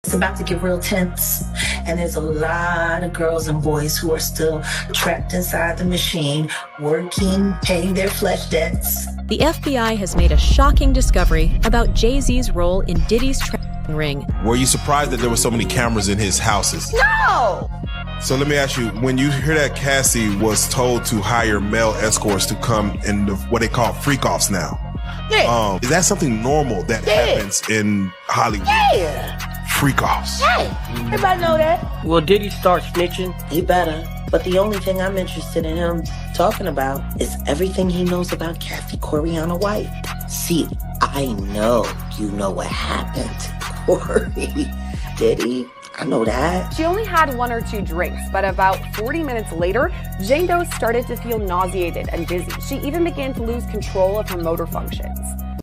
It's about to get real tense, and there's a lot of girls and boys who are still trapped inside the machine, working, paying their flesh debts. The FBI has made a shocking discovery about Jay-Z's role in Diddy's trafficking ring. Were you surprised that there were so many cameras in his houses? No! So let me ask you, when you hear that Cassie was told to hire male escorts to come in what they call freak-offs now, is that something normal that happens in Hollywood? Yeah! Freak-offs. Hey, everybody know that. Will Diddy start snitching? He better. But the only thing I'm interested in him talking about is everything he knows about Kathy Coriana White. See, I know you know what happened to Corey. Diddy, I know that. She only had 1 or 2 drinks, but about 40 minutes later, Jane Doe started to feel nauseated and dizzy. She even began to lose control of her motor functions.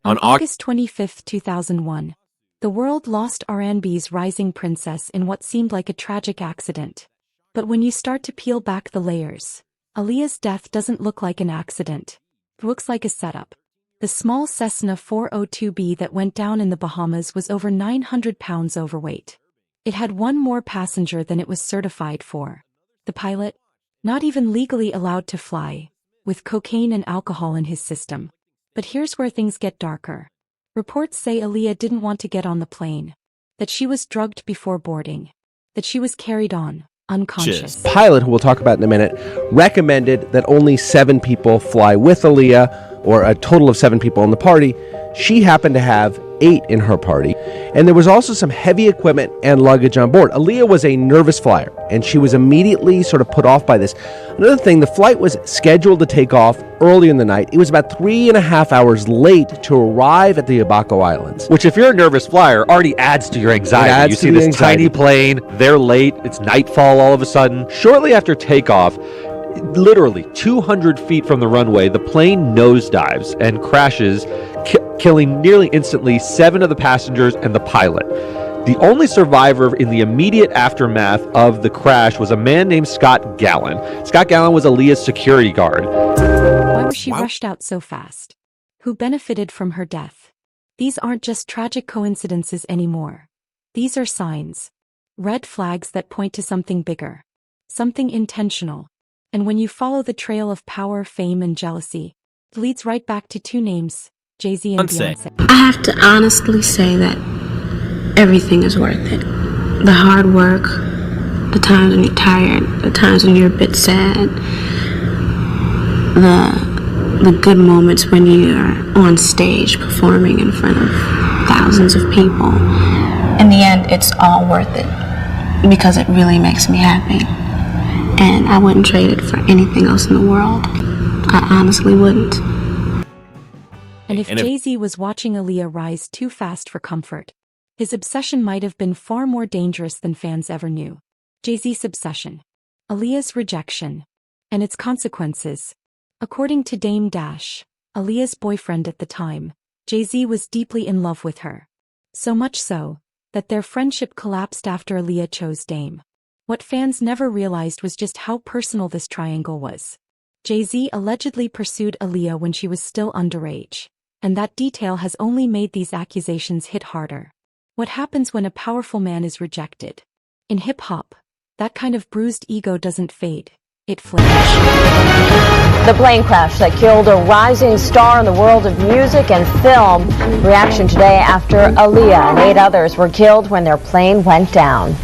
On August 25, 2001, the world lost R&B's rising princess in what seemed like a tragic accident. But when you start to peel back the layers, Aaliyah's death doesn't look like an accident. It looks like a setup. The small Cessna 402B that went down in the Bahamas was over 900 pounds overweight. It had one more passenger than it was certified for. The pilot, not even legally allowed to fly, with cocaine and alcohol in his system. But here's where things get darker. Reports say Aaliyah didn't want to get on the plane, that she was drugged before boarding, that she was carried on, unconscious. Pilot, who we'll talk about in a minute, recommended that only 7 people fly with Aaliyah, or a total of 7 people in the party. She happened to have 8 in her party, and there was also some heavy equipment and luggage on board. Aaliyah was a nervous flyer, and she was immediately sort of put off by this. Another thing, the flight was scheduled to take off early in the night. It was about 3.5 hours late to arrive at the Abaco Islands. Which, if you're a nervous flyer, already adds to your anxiety. You see this tiny plane, they're late, it's nightfall all of a sudden. Shortly after takeoff, literally 200 feet from the runway, the plane nosedives and crashes, killing nearly instantly 7 of the passengers and the pilot. The only survivor in the immediate aftermath of the crash was a man named Scott Gallen. Scott Gallen was Aaliyah's security guard. Why was she rushed out so fast? Who benefited from her death? These aren't just tragic coincidences anymore. These are signs. Red flags that point to something bigger. Something intentional. And when you follow the trail of power, fame, and jealousy, it leads right back to 2 names, Jay-Z and Beyonce. I have to honestly say that everything is worth it. The hard work, the times when you're tired, the times when you're a bit sad, the good moments when you're on stage performing in front of thousands of people. In the end, it's all worth it because it really makes me happy. And I wouldn't trade it for anything else in the world. I honestly wouldn't. And if Jay-Z was watching Aaliyah rise too fast for comfort, his obsession might have been far more dangerous than fans ever knew. Jay-Z's obsession, Aaliyah's rejection, and its consequences. According to Dame Dash, Aaliyah's boyfriend at the time, Jay-Z was deeply in love with her. So much so, that their friendship collapsed after Aaliyah chose Dame. What fans never realized was just how personal this triangle was. Jay-Z allegedly pursued Aaliyah when she was still underage, and that detail has only made these accusations hit harder. What happens when a powerful man is rejected? In hip-hop, that kind of bruised ego doesn't fade, it flames. The plane crash that killed a rising star in the world of music and film. Reaction today after Aaliyah and 8 others were killed when their plane went down.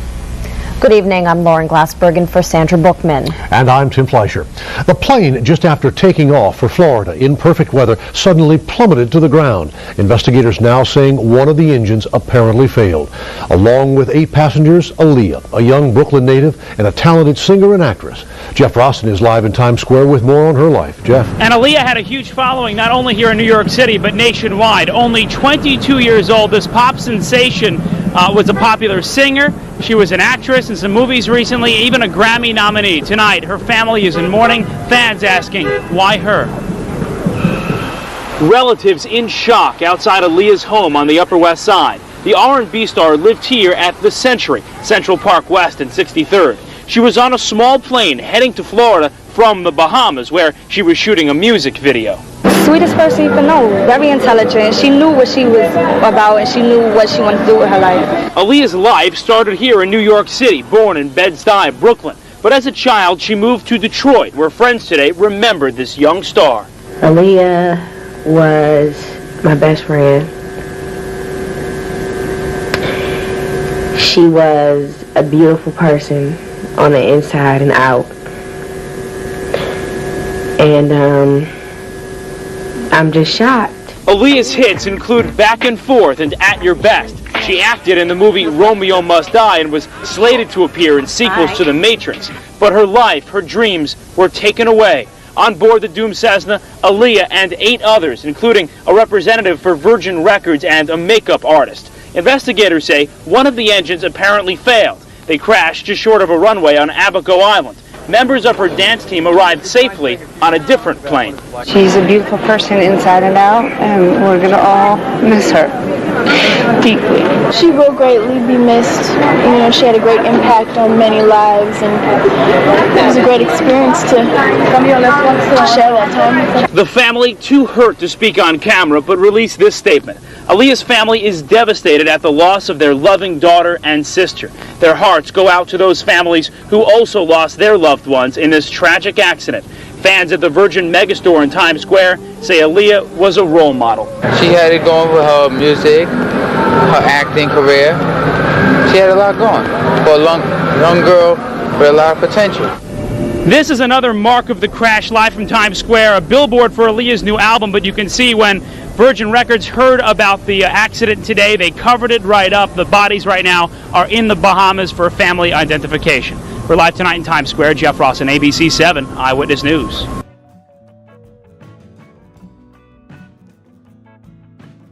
Good evening, I'm Lauren Glassbergen for Sandra Bookman. And I'm Tim Fleischer. The plane, just after taking off for Florida in perfect weather, suddenly plummeted to the ground. Investigators now saying one of the engines apparently failed. Along with 8 passengers, Aaliyah, a young Brooklyn native and a talented singer and actress. Jeff Rosten is live in Times Square with more on her life. Jeff. And Aaliyah had a huge following not only here in New York City, but nationwide. Only 22 years old, this pop sensation was a popular singer. She was an actress in some movies recently, even a Grammy nominee. Tonight, her family is in mourning, fans asking, why her? Relatives in shock outside Aaliyah's home on the Upper West Side. The R&B star lived here at the Century, Central Park West and 63rd. She was on a small plane heading to Florida from the Bahamas, where she was shooting a music video. Sweetest person you can know. Very intelligent. She knew what she was about and she knew what she wanted to do with her life. Aaliyah's life started here in New York City, born in Bed-Stuy, Brooklyn. But as a child, she moved to Detroit, where friends today remembered this young star. Aaliyah was my best friend. She was a beautiful person on the inside and out. And I'm just shocked. Aaliyah's hits include Back and Forth and At Your Best. She acted in the movie Romeo Must Die and was slated to appear in sequels to The Matrix. But her life, her dreams, were taken away. On board the doomed Cessna, Aaliyah and 8 others, including a representative for Virgin Records and a makeup artist. Investigators say one of the engines apparently failed. They crashed just short of a runway on Abaco Island. Members of her dance team arrived safely on a different plane. She's a beautiful person inside and out, and we're going to all miss her deeply. She will greatly be missed. You know, she had a great impact on many lives, and it was a great experience to share that time with her. The family, too hurt to speak on camera, but released this statement. Aaliyah's family is devastated at the loss of their loving daughter and sister. Their hearts go out to those families who also lost their loved ones in this tragic accident. Fans at the Virgin Megastore in Times Square say Aaliyah was a role model. She had it going with her music, her acting career. She had a lot going for a young girl with a lot of potential. This is another mark of the crash, live from Times Square, a billboard for Aaliyah's new album, but you can see when Virgin Records heard about the accident today, they covered it right up. The bodies right now are in the Bahamas for family identification. We're live tonight in Times Square. Jeff Ross and ABC 7 Eyewitness News.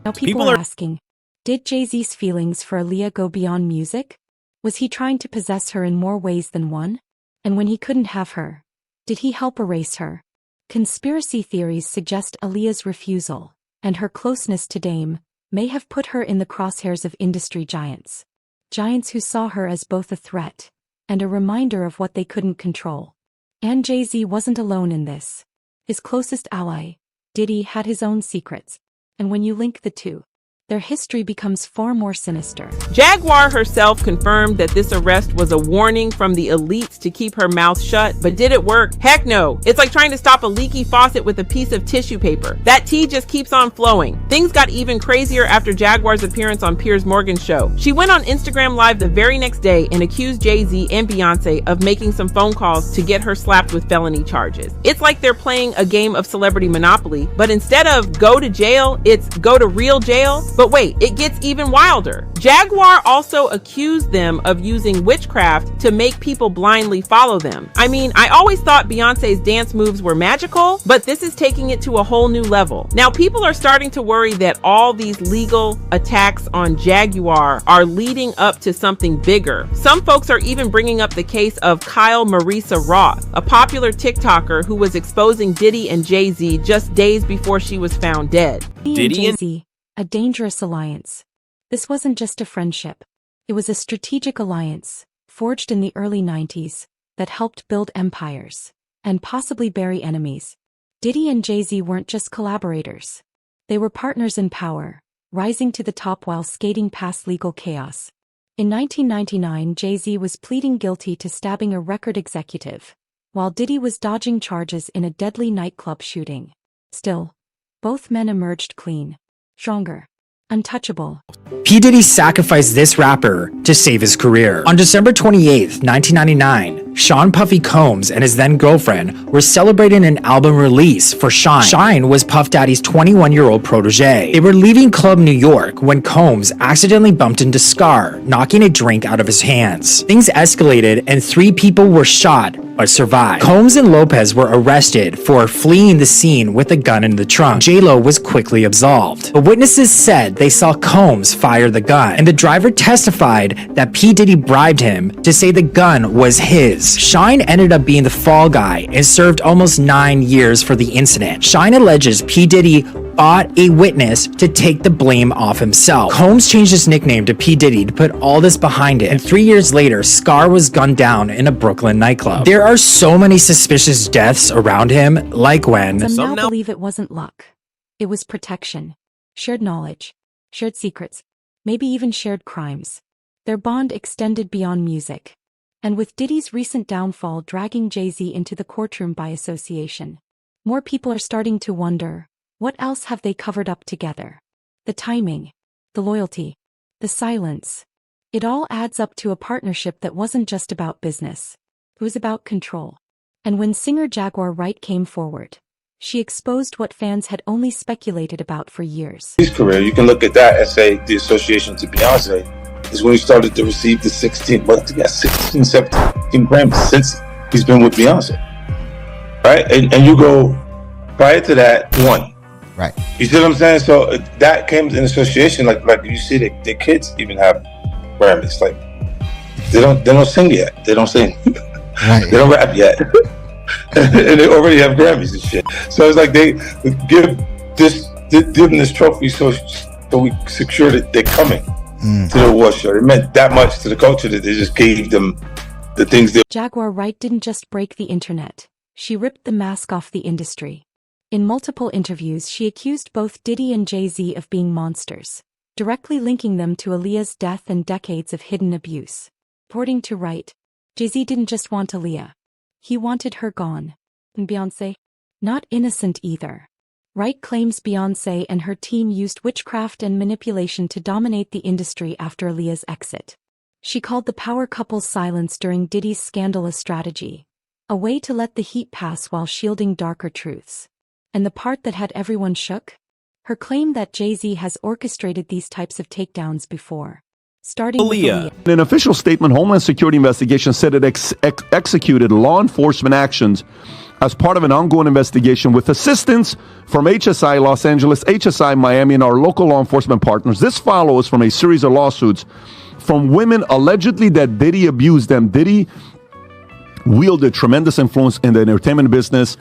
Now people are asking, did Jay-Z's feelings for Aaliyah go beyond music? Was he trying to possess her in more ways than one? And when he couldn't have her, did he help erase her? Conspiracy theories suggest Aaliyah's refusal and her closeness to Dame may have put her in the crosshairs of industry giants. Giants who saw her as both a threat and a reminder of what they couldn't control. And Jay-Z wasn't alone in this. His closest ally, Diddy, had his own secrets. And when you link the two, their history becomes far more sinister. Jaguar herself confirmed that this arrest was a warning from the elites to keep her mouth shut, but did it work? Heck no. It's like trying to stop a leaky faucet with a piece of tissue paper. That tea just keeps on flowing. Things got even crazier after Jaguar's appearance on Piers Morgan's show. She went on Instagram Live the very next day and accused Jay-Z and Beyonce of making some phone calls to get her slapped with felony charges. It's like they're playing a game of Celebrity Monopoly, but instead of go to jail, it's go to real jail. But wait, it gets even wilder. Jaguar also accused them of using witchcraft to make people blindly follow them. I mean, I always thought Beyonce's dance moves were magical, but this is taking it to a whole new level. Now, people are starting to worry that all these legal attacks on Jaguar are leading up to something bigger. Some folks are even bringing up the case of Kyle Marisa Roth, a popular TikToker who was exposing Diddy and Jay-Z just days before she was found dead. Diddy and Jay-Z, a dangerous alliance. This wasn't just a friendship. It was a strategic alliance, forged in the early 90s, that helped build empires, and possibly bury enemies. Diddy and Jay-Z weren't just collaborators. They were partners in power, rising to the top while skating past legal chaos. In 1999, Jay-Z was pleading guilty to stabbing a record executive, while Diddy was dodging charges in a deadly nightclub shooting. Still, both men emerged clean, stronger, untouchable. P. Diddy sacrificed this rapper to save his career. On December 28th, 1999, Sean Puffy Combs and his then-girlfriend were celebrating an album release for Shine. Shine was Puff Daddy's 21-year-old protege. They were leaving Club New York when Combs accidentally bumped into Scar, knocking a drink out of his hands. Things escalated and 3 people were shot but survived. Combs and Lopez were arrested for fleeing the scene with a gun in the trunk. J-Lo was quickly absolved. But witnesses said they saw Combs fire the gun, and the driver testified that P. Diddy bribed him to say the gun was his. Shine ended up being the fall guy and served almost 9 years for the incident. Shine alleges P. Diddy bought a witness to take the blame off himself. Combs changed his nickname to P. Diddy to put all this behind it, and 3 years later, Scar was gunned down in a Brooklyn nightclub. There are so many suspicious deaths around him, like when Some now believe it wasn't luck, It was protection, shared knowledge, shared secrets, maybe even shared crimes. Their bond extended beyond music. And with Diddy's recent downfall dragging Jay-Z into the courtroom by association, more people are starting to wonder, what else have they covered up together? The timing, the loyalty, the silence. It all adds up to a partnership that wasn't just about business. It was about control. And when singer Jaguar Wright came forward, she exposed what fans had only speculated about for years. His career, you can look at that and say the association to Beyonce is when he started to receive the 16, 17 Grammys since he's been with Beyonce. Right? And you go, prior to that, one. Right. You see what I'm saying? So that came in association, like you see their kids even have Grammys. Like they don't sing yet. They don't sing. Right. They don't rap yet. And they already have Grammys and shit. So it's like they give them this trophy so we secure that they're coming to the award show. It meant that much to the culture that they just gave them the things that... Jaguar Wright didn't just break the internet. She ripped the mask off the industry. In multiple interviews, she accused both Diddy and Jay-Z of being monsters, directly linking them to Aaliyah's death and decades of hidden abuse. According to Wright, Jay-Z didn't just want Aaliyah. He wanted her gone. And Beyonce? Not innocent either. Wright claims Beyonce and her team used witchcraft and manipulation to dominate the industry after Aaliyah's exit. She called the power couple's silence during Diddy's scandal a strategy, a way to let the heat pass while shielding darker truths. And the part that had everyone shook? Her claim that Jay-Z has orchestrated these types of takedowns before. Starting with Aaliyah. In an official statement, Homeland Security investigation said it executed law enforcement actions as part of an ongoing investigation with assistance from HSI Los Angeles, HSI Miami, and our local law enforcement partners. This follows from a series of lawsuits from women allegedly that Diddy abused them. Diddy wielded tremendous influence in the entertainment business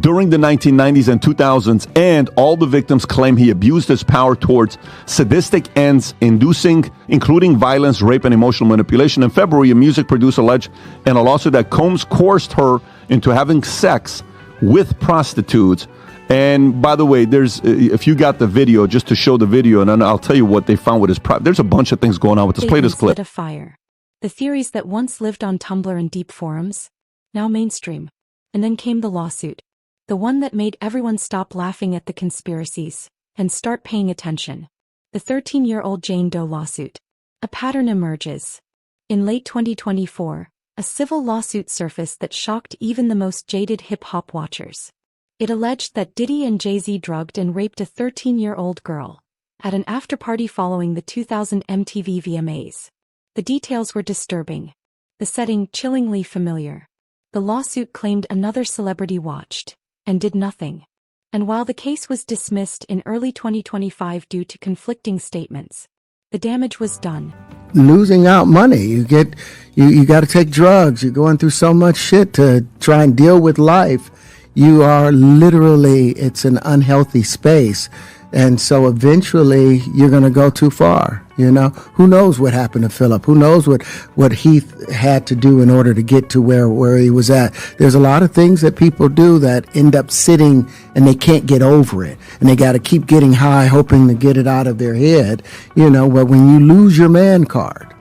during the 1990s and 2000s, and all the victims claim he abused his power towards sadistic ends, including violence, rape, and emotional manipulation. In February, a music producer alleged in a lawsuit that Combs coerced her into having sex with prostitutes. And by the way, if you got the video, just to show the video, and then I'll tell you what they found with his there's a bunch of things going on with this. Play this clip. Lit a fire. The theories that once lived on Tumblr and deep forums, now mainstream. And then came the lawsuit. The one that made everyone stop laughing at the conspiracies and start paying attention. The 13-year-old Jane Doe lawsuit. A pattern emerges. In late 2024, a civil lawsuit surfaced that shocked even the most jaded hip-hop watchers. It alleged that Diddy and Jay-Z drugged and raped a 13-year-old girl at an after-party following the 2000 MTV VMAs. The details were disturbing, the setting chillingly familiar. The lawsuit claimed another celebrity watched and did nothing. And while the case was dismissed in early 2025 due to conflicting statements, the damage was done. Losing out money. You got to take drugs. You're going through so much shit to try and deal with life. You are literally, it's an unhealthy space. And so eventually you're going to go too far, you know? Who knows what happened to Philip? Who knows what Heath had to do in order to get to where he was at? There's a lot of things that people do that end up sitting and they can't get over it. And they got to keep getting high, hoping to get it out of their head, you know? But when you lose your man card,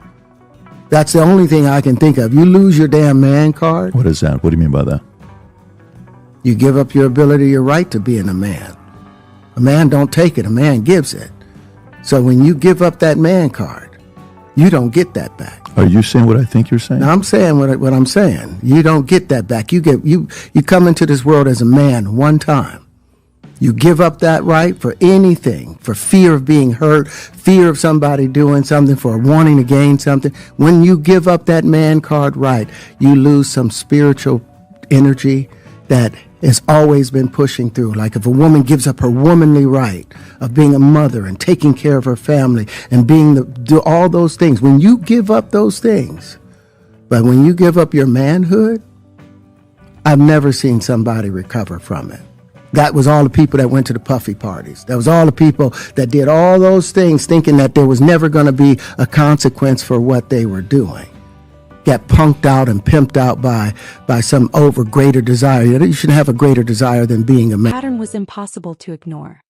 that's the only thing I can think of. You lose your damn man card. What is that? What do you mean by that? You give up your ability, your right to being a man. A man don't take it, a man gives it. So when you give up that man card, you don't get that back. Are you saying what I think you're saying? No, I'm saying what I'm saying. You don't get that back. You come into this world as a man one time. You give up that right for anything, for fear of being hurt, fear of somebody doing something, for wanting to gain something. When you give up that man card right, you lose some spiritual energy that has always been pushing through. Like if a woman gives up her womanly right of being a mother and taking care of her family and do all those things, when you give up those things, but when you give up your manhood, I've never seen somebody recover from it. That was all the people that went to the puffy parties. That was all the people that did all those things thinking that there was never going to be a consequence for what they were doing. Got punked out and pimped out by some greater desire. You shouldn't have a greater desire than being a man. The pattern was impossible to ignore.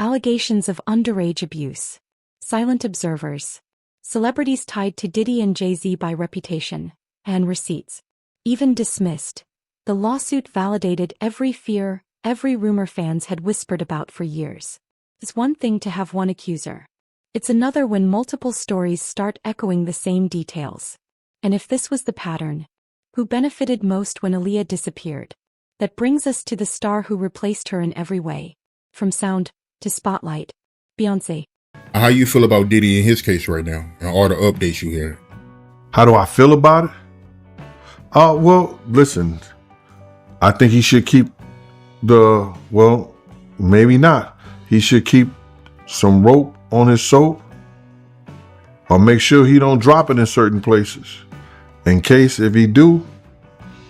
Allegations of underage abuse. Silent observers. Celebrities tied to Diddy and Jay-Z by reputation and receipts. Even dismissed. The lawsuit validated every fear, every rumor fans had whispered about for years. It's one thing to have one accuser. It's another when multiple stories start echoing the same details. And if this was the pattern, who benefited most when Aaliyah disappeared? That brings us to the star who replaced her in every way. From sound to spotlight. Beyonce. How you feel about Diddy in his case right now and all the updates you hear? How do I feel about it? Well, listen, I think he should keep maybe not. He should keep some rope on his soap or make sure he don't drop it in certain places. In case if he do,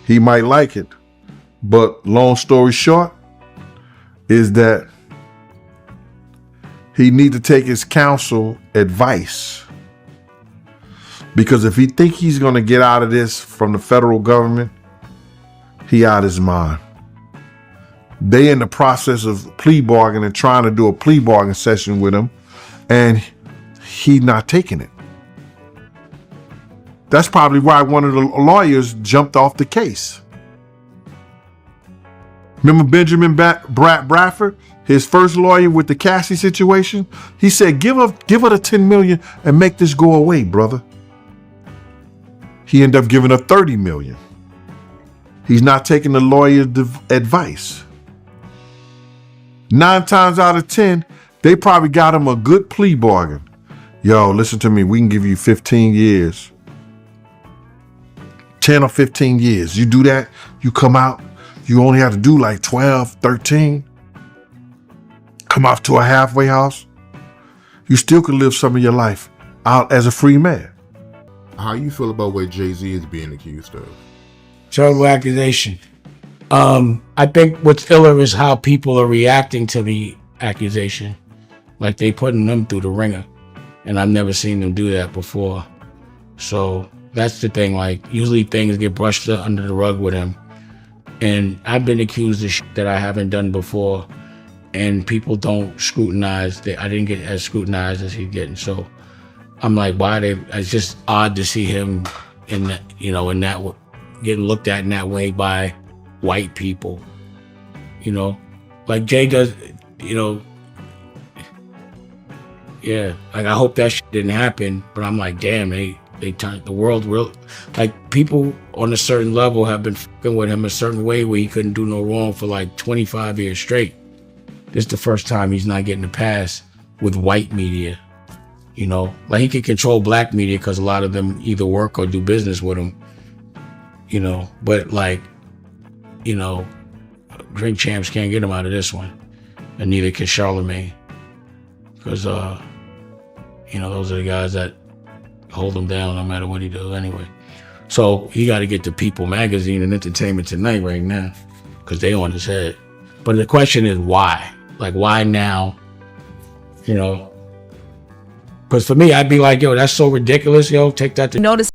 he might like it. But long story short is that he need to take his counsel advice. Because if he think he's going to get out of this from the federal government, he out his mind. They in the process of plea bargaining, trying to do a plea bargain session with him, and he not taking it. That's probably why one of the lawyers jumped off the case. Remember Benjamin Bradford, his first lawyer with the Cassie situation? He said, give her the 10 million and make this go away, brother. He ended up giving her 30 million. He's not taking the lawyer's advice. 9 times out of 10, they probably got him a good plea bargain. Yo, listen to me, we can give you 15 years. 10 or 15 years. You do that, you come out, you only have to do like 12, 13. Come off to a halfway house. You still can live some of your life out as a free man. How you feel about what Jay-Z is being accused of? Terrible accusation. I think what's iller is how people are reacting to the accusation. Like they putting them through the ringer. And I've never seen them do that before. So that's the thing. Like usually things get brushed under the rug with him. And I've been accused of shit that I haven't done before. And people don't scrutinize. I didn't get as scrutinized as he's getting. So I'm like, it's just odd to see him in that, getting looked at in that way by white people, like Jay does, yeah, like I hope that shit didn't happen, but I'm like, damn, they turned the world real, like people on a certain level have been fucking with him a certain way where he couldn't do no wrong for like 25 years straight. This is the first time he's not getting a pass with white media. Like he can control black media because a lot of them either work or do business with him, but like, Drink Champs can't get him out of this one, and neither can Charlemagne, because, those are the guys that hold him down no matter what he does anyway. So he got to get to People Magazine and Entertainment Tonight right now, because they on his head. But the question is why? Like, why now? Because for me, I'd be like, yo, that's so ridiculous, yo, take that to... Notice